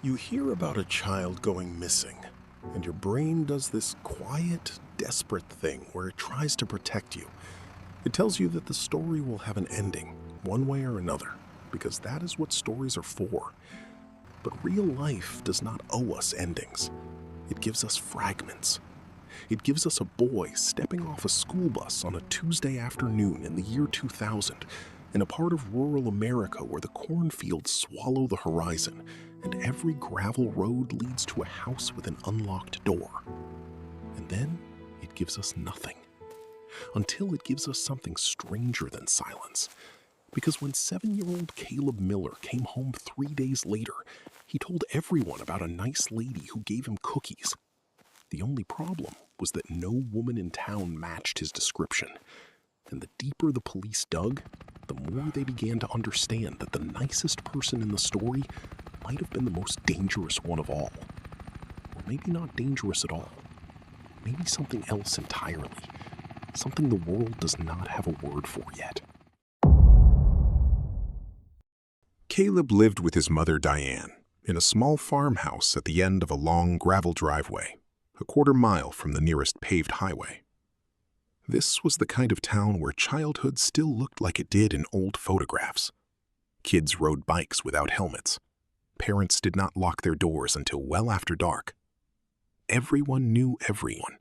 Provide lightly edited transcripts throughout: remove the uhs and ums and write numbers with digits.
You hear about a child going missing, and your brain does this quiet, desperate thing where it tries to protect you. It tells you that the story will have an ending, one way or another, because that is what stories are for. But real life does not owe us endings. It gives us fragments. It gives us a boy stepping off a school bus on a Tuesday afternoon in the year 2000, in a part of rural America where the cornfields swallow the horizon, and every gravel road leads to a house with an unlocked door. And then it gives us nothing, until it gives us something stranger than silence. Because when 7-year-old Caleb Miller came home 3 days later, he told everyone about a nice lady who gave him cookies. The only problem was that no woman in town matched his description. And the deeper the police dug, the more they began to understand that the nicest person in the story might have been the most dangerous one of all. Or maybe not dangerous at all. Maybe something else entirely. Something the world does not have a word for yet. Caleb lived with his mother Diane in a small farmhouse at the end of a long gravel driveway, a quarter-mile from the nearest paved highway. This was the kind of town where childhood still looked like it did in old photographs. Kids rode bikes without helmets. Parents did not lock their doors until well after dark. Everyone knew everyone,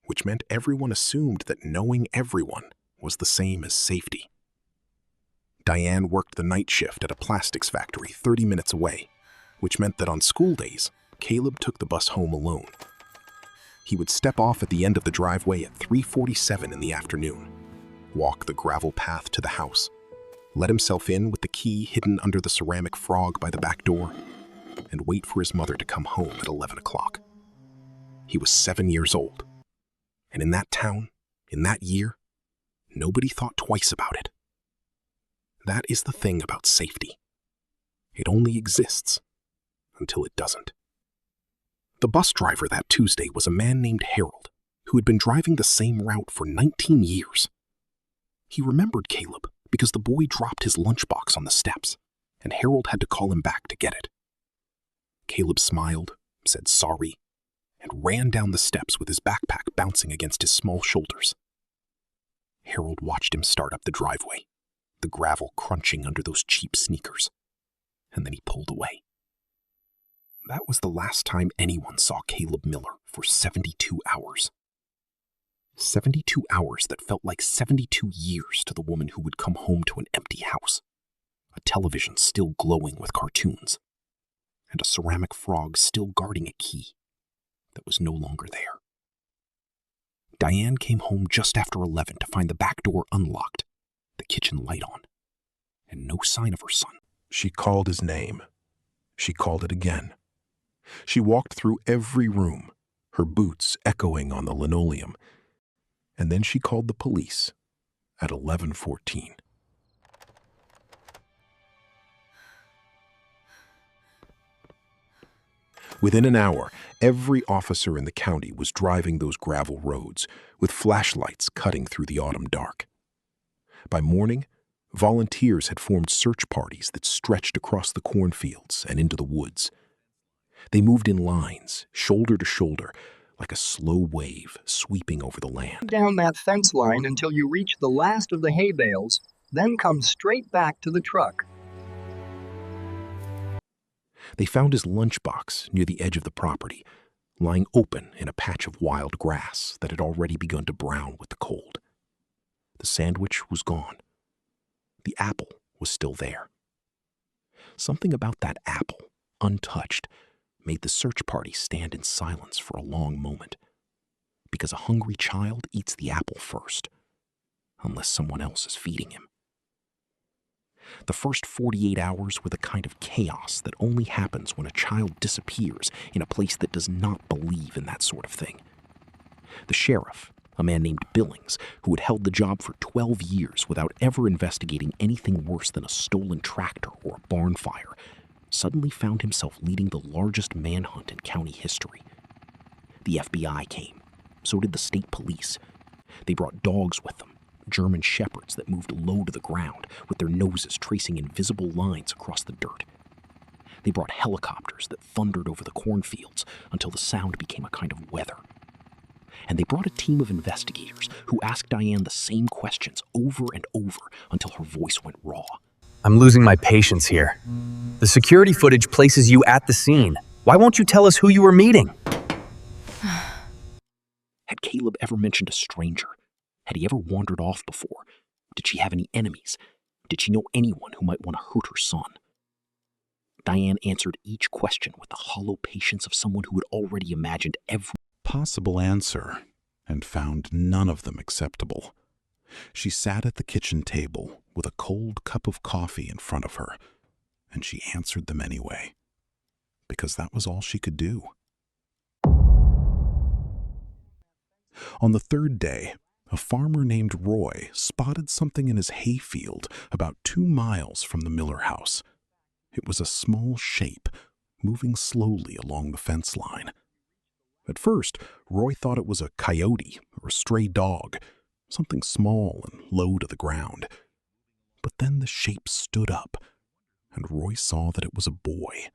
which meant everyone assumed that knowing everyone was the same as safety. Diane worked the night shift at a plastics factory 30 minutes away, which meant that on school days, Caleb took the bus home alone. He would step off at the end of the driveway at 3:47 in the afternoon, walk the gravel path to the house, let himself in with the key hidden under the ceramic frog by the back door, and wait for his mother to come home at 11 o'clock. He was 7 years old, and in that town, in that year, nobody thought twice about it. That is the thing about safety. It only exists until it doesn't. The bus driver that Tuesday was a man named Harold, who had been driving the same route for 19 years. He remembered Caleb because the boy dropped his lunchbox on the steps, and Harold had to call him back to get it. Caleb smiled, said sorry, and ran down the steps with his backpack bouncing against his small shoulders. Harold watched him start up the driveway, the gravel crunching under those cheap sneakers, and then he pulled away. That was the last time anyone saw Caleb Miller for 72 hours. 72 hours that felt like 72 years to the woman who would come home to an empty house, a television still glowing with cartoons, and a ceramic frog still guarding a key that was no longer there. Diane came home just after 11 to find the back door unlocked, the kitchen light on, and no sign of her son. She called his name. She called it again. She walked through every room, her boots echoing on the linoleum, and then she called the police at 11:14. Within an hour, every officer in the county was driving those gravel roads, with flashlights cutting through the autumn dark. By morning, volunteers had formed search parties that stretched across the cornfields and into the woods. They moved in lines, shoulder to shoulder, like a slow wave sweeping over the land. Down that fence line until you reach the last of the hay bales, then come straight back to the truck. They found his lunchbox near the edge of the property, lying open in a patch of wild grass that had already begun to brown with the cold. The sandwich was gone. The apple was still there. Something about that apple, untouched, made the search party stand in silence for a long moment, because a hungry child eats the apple first, unless someone else is feeding him. The first 48 hours were the kind of chaos that only happens when a child disappears in a place that does not believe in that sort of thing. The sheriff, a man named Billings, who had held the job for 12 years without ever investigating anything worse than a stolen tractor or a barn fire, suddenly found himself leading the largest manhunt in county history. The FBI came. So did the state police. They brought dogs with them, German shepherds that moved low to the ground, with their noses tracing invisible lines across the dirt. They brought helicopters that thundered over the cornfields until the sound became a kind of weather. And they brought a team of investigators who asked Diane the same questions over and over until her voice went raw. I'm losing my patience here. The security footage places you at the scene. Why won't you tell us who you were meeting? Had Caleb ever mentioned a stranger? Had he ever wandered off before? Did she have any enemies? Did she know anyone who might want to hurt her son? Diane answered each question with the hollow patience of someone who had already imagined every possible answer and found none of them acceptable. She sat at the kitchen table with a cold cup of coffee in front of her, and she answered them anyway, because that was all she could do. On the third day, a farmer named Roy spotted something in his hayfield about 2 miles from the Miller house. It was a small shape, moving slowly along the fence line. At first, Roy thought it was a coyote or a stray dog, something small and low to the ground. But then the shape stood up, and Roy saw that it was a boy.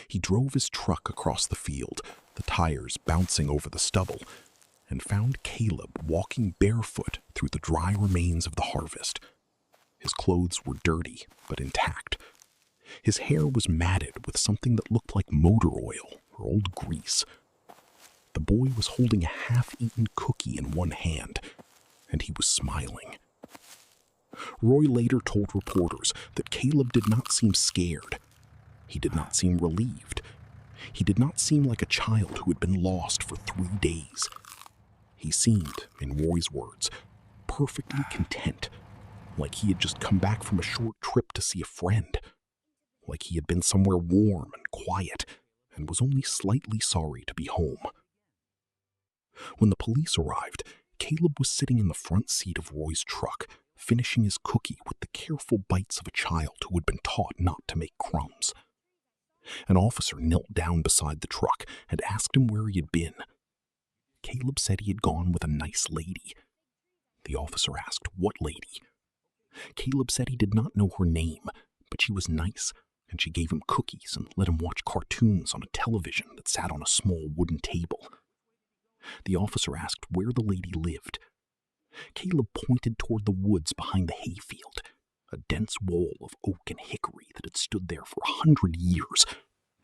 He drove his truck across the field, the tires bouncing over the stubble, and found Caleb walking barefoot through the dry remains of the harvest. His clothes were dirty but intact. His hair was matted with something that looked like motor oil or old grease. The boy was holding a half-eaten cookie in one hand, and he was smiling. Roy later told reporters that Caleb did not seem scared. He did not seem relieved. He did not seem like a child who had been lost for 3 days. He seemed, in Roy's words, perfectly content, like he had just come back from a short trip to see a friend, like he had been somewhere warm and quiet and was only slightly sorry to be home. When the police arrived, Caleb was sitting in the front seat of Roy's truck, finishing his cookie with the careful bites of a child who had been taught not to make crumbs. An officer knelt down beside the truck and asked him where he had been. Caleb said he had gone with a nice lady. The officer asked what lady. Caleb said he did not know her name, but she was nice, and she gave him cookies and let him watch cartoons on a television that sat on a small wooden table. The officer asked where the lady lived. Caleb pointed toward the woods behind the hayfield, a dense wall of oak and hickory that had stood there for 100 years,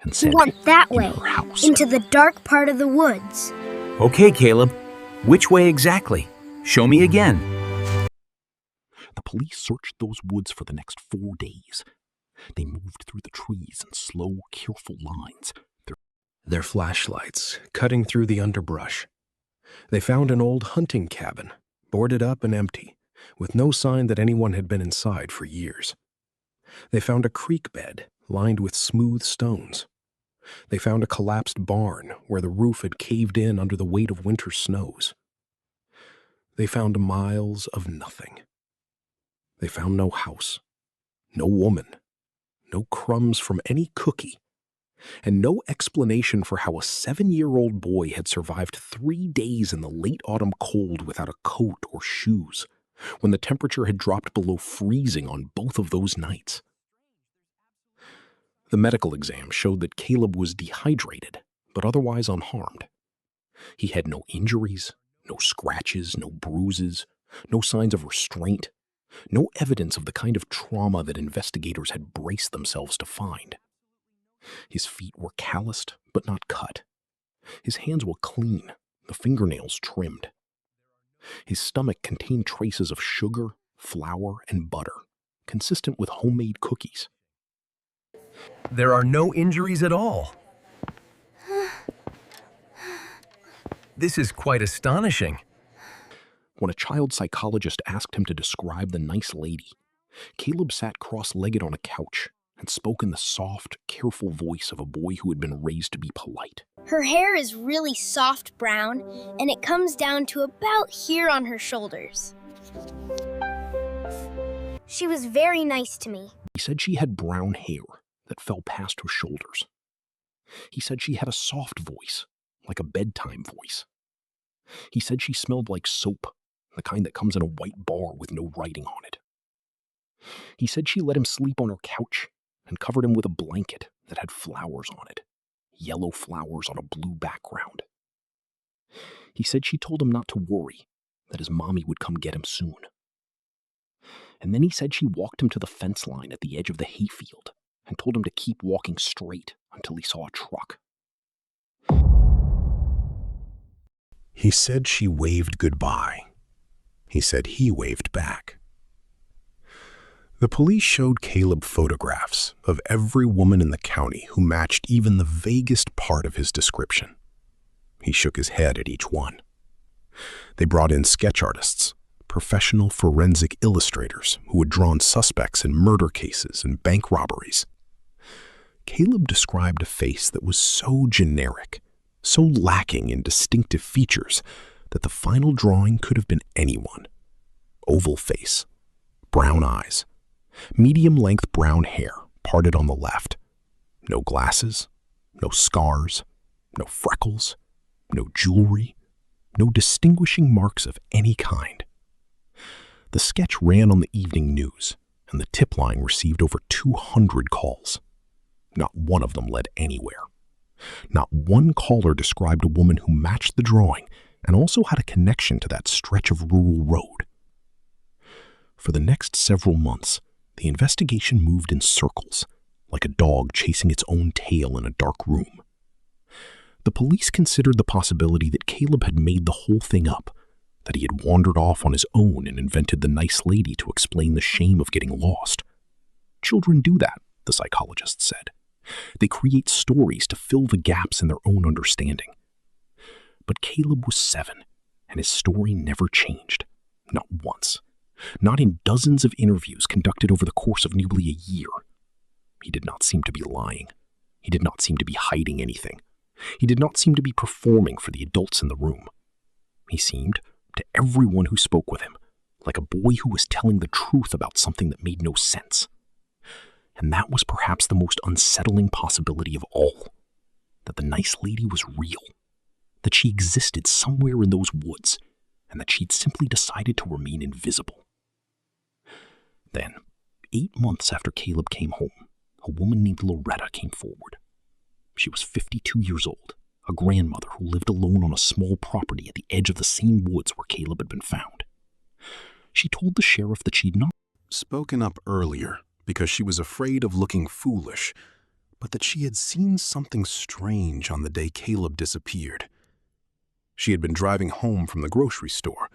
and said, "You want that "In way, her house." into the dark part of the woods." Okay, Caleb. Which way exactly? Show me again. The police searched those woods for the next 4 days. They moved through the trees in slow, careful lines, Their flashlights cutting through the underbrush. They found an old hunting cabin, boarded up and empty, with no sign that anyone had been inside for years. They found a creek bed lined with smooth stones. They found a collapsed barn where the roof had caved in under the weight of winter snows. They found miles of nothing. They found no house, no woman, no crumbs from any cookie, and no explanation for how a 7-year-old boy had survived 3 days in the late autumn cold without a coat or shoes, when the temperature had dropped below freezing on both of those nights. The medical exam showed that Caleb was dehydrated, but otherwise unharmed. He had no injuries, no scratches, no bruises, no signs of restraint, no evidence of the kind of trauma that investigators had braced themselves to find. His feet were calloused, but not cut. His hands were clean, the fingernails trimmed. His stomach contained traces of sugar, flour, and butter, consistent with homemade cookies. There are no injuries at all. This is quite astonishing. When a child psychologist asked him to describe the nice lady, Caleb sat cross-legged on a couch and spoke in the soft, careful voice of a boy who had been raised to be polite. Her hair is really soft brown, and it comes down to about here on her shoulders. She was very nice to me. He said she had brown hair that fell past her shoulders. He said she had a soft voice, like a bedtime voice. He said she smelled like soap, the kind that comes in a white bar with no writing on it. He said she let him sleep on her couch and covered him with a blanket that had flowers on it, yellow flowers on a blue background. He said she told him not to worry, that his mommy would come get him soon. And then he said she walked him to the fence line at the edge of the hayfield and told him to keep walking straight until he saw a truck. He said she waved goodbye. He said he waved back. The police showed Caleb photographs of every woman in the county who matched even the vaguest part of his description. He shook his head at each one. They brought in sketch artists, professional forensic illustrators who had drawn suspects in murder cases and bank robberies. Caleb described a face that was so generic, so lacking in distinctive features, that the final drawing could have been anyone. Oval face, brown eyes, medium-length brown hair parted on the left, no glasses, no scars, no freckles, no jewelry, no distinguishing marks of any kind. The sketch ran on the evening news, and the tip line received over 200 calls. Not one of them led anywhere. Not one caller described a woman who matched the drawing and also had a connection to that stretch of rural road. For the next several months, the investigation moved in circles, like a dog chasing its own tail in a dark room. The police considered the possibility that Caleb had made the whole thing up, that he had wandered off on his own and invented the nice lady to explain the shame of getting lost. Children do that, the psychologist said. They create stories to fill the gaps in their own understanding. But Caleb was 7, and his story never changed, not once, not in dozens of interviews conducted over the course of nearly a year. He did not seem to be lying. He did not seem to be hiding anything. He did not seem to be performing for the adults in the room. He seemed, to everyone who spoke with him, like a boy who was telling the truth about something that made no sense. And that was perhaps the most unsettling possibility of all, that the nice lady was real, that she existed somewhere in those woods, and that she'd simply decided to remain invisible. Then, 8 months after Caleb came home, a woman named Loretta came forward. She was 52 years old, a grandmother who lived alone on a small property at the edge of the same woods where Caleb had been found. She told the sheriff that she'd not spoken up earlier because she was afraid of looking foolish, but that she had seen something strange on the day Caleb disappeared. She had been driving home from the grocery store,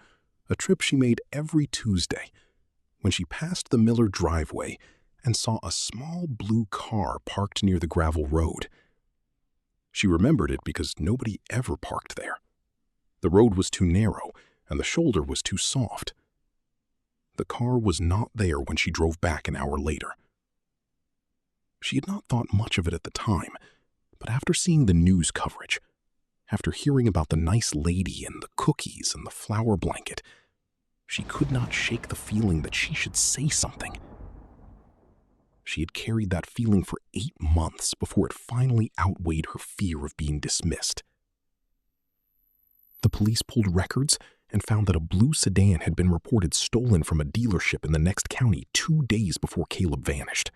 a trip she made every Tuesday, when she passed the Miller driveway and saw a small blue car parked near the gravel road. She remembered it because nobody ever parked there. The road was too narrow, and the shoulder was too soft. The car was not there when she drove back an hour later. She had not thought much of it at the time, but after seeing the news coverage, after hearing about the nice lady and the cookies and the flower blanket, she could not shake the feeling that she should say something. She had carried that feeling for 8 months before it finally outweighed her fear of being dismissed. The police pulled records and found that a blue sedan had been reported stolen from a dealership in the next county 2 days before Caleb vanished.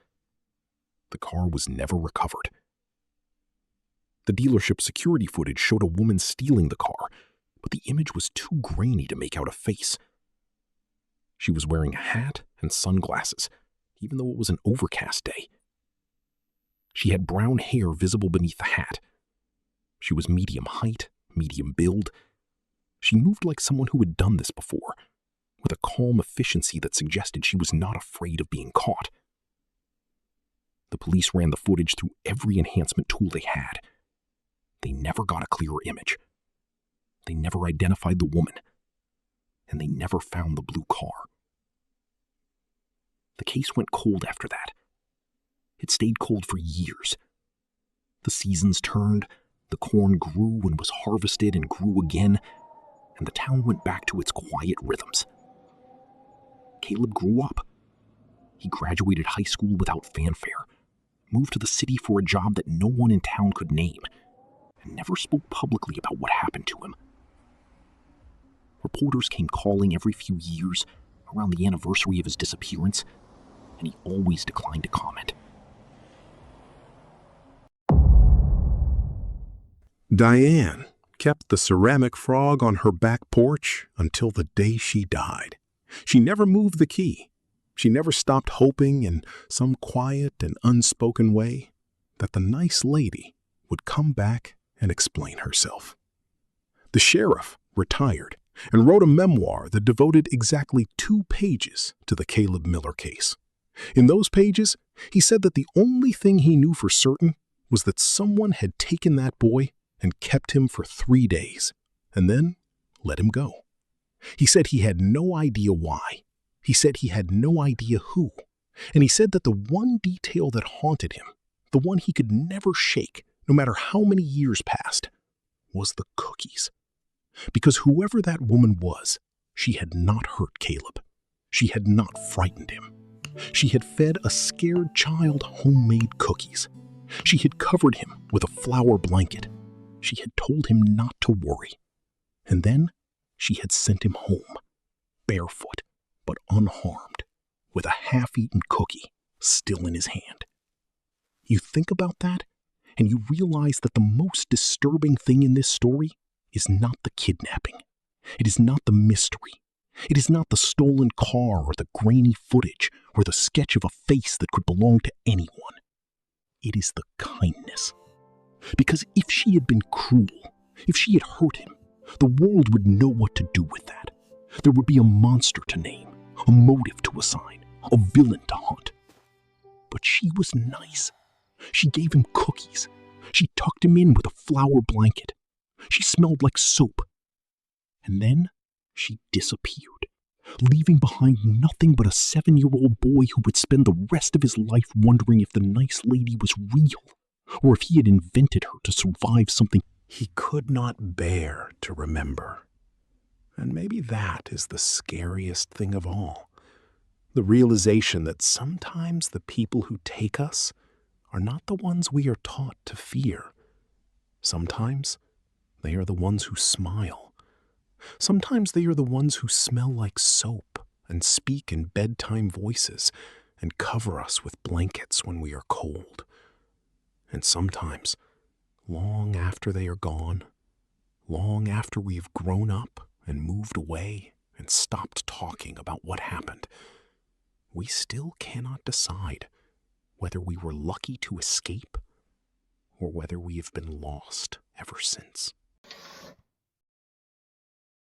The car was never recovered. The dealership security footage showed a woman stealing the car, but the image was too grainy to make out a face. She was wearing a hat and sunglasses, even though it was an overcast day. She had brown hair visible beneath the hat. She was medium height, medium build. She moved like someone who had done this before, with a calm efficiency that suggested she was not afraid of being caught. The police ran the footage through every enhancement tool they had. They never got a clearer image. They never identified the woman, and they never found the blue car. The case went cold after that. It stayed cold for years. The seasons turned, the corn grew and was harvested and grew again, and the town went back to its quiet rhythms. Caleb grew up. He graduated high school without fanfare, moved to the city for a job that no one in town could name, and never spoke publicly about what happened to him. Reporters came calling every few years, around the anniversary of his disappearance, and he always declined to comment. Diane kept the ceramic frog on her back porch until the day she died. She never moved the key. She never stopped hoping in some quiet and unspoken way that the nice lady would come back and explain herself. The sheriff retired and wrote a memoir that devoted exactly 2 pages to the Caleb Miller case. In those pages, he said that the only thing he knew for certain was that someone had taken that boy and kept him for 3 days, and then let him go. He said he had no idea why. He said he had no idea who. And he said that the one detail that haunted him, the one he could never shake, no matter how many years passed, was the cookies. Because whoever that woman was, she had not hurt Caleb. She had not frightened him. She had fed a scared child homemade cookies. She had covered him with a flour blanket. She had told him not to worry. And then she had sent him home, barefoot but unharmed, with a half-eaten cookie still in his hand. You think about that, and you realize that the most disturbing thing in this story is not the kidnapping. It is not the mystery. It is not the stolen car or the grainy footage or the sketch of a face that could belong to anyone. It is the kindness. Because if she had been cruel, if she had hurt him, the world would know what to do with that. There would be a monster to name, a motive to assign, a villain to hunt. But she was nice. She gave him cookies. She tucked him in with a flour blanket. She smelled like soap. And then she disappeared, leaving behind nothing but a 7-year-old boy who would spend the rest of his life wondering if the nice lady was real, or if he had invented her to survive something he could not bear to remember. And maybe that is the scariest thing of all, the realization that sometimes the people who take us are not the ones we are taught to fear. Sometimes they are the ones who smile. Sometimes they are the ones who smell like soap and speak in bedtime voices and cover us with blankets when we are cold. And sometimes, long after they are gone, long after we've grown up and moved away and stopped talking about what happened, we still cannot decide whether we were lucky to escape or whether we have been lost ever since.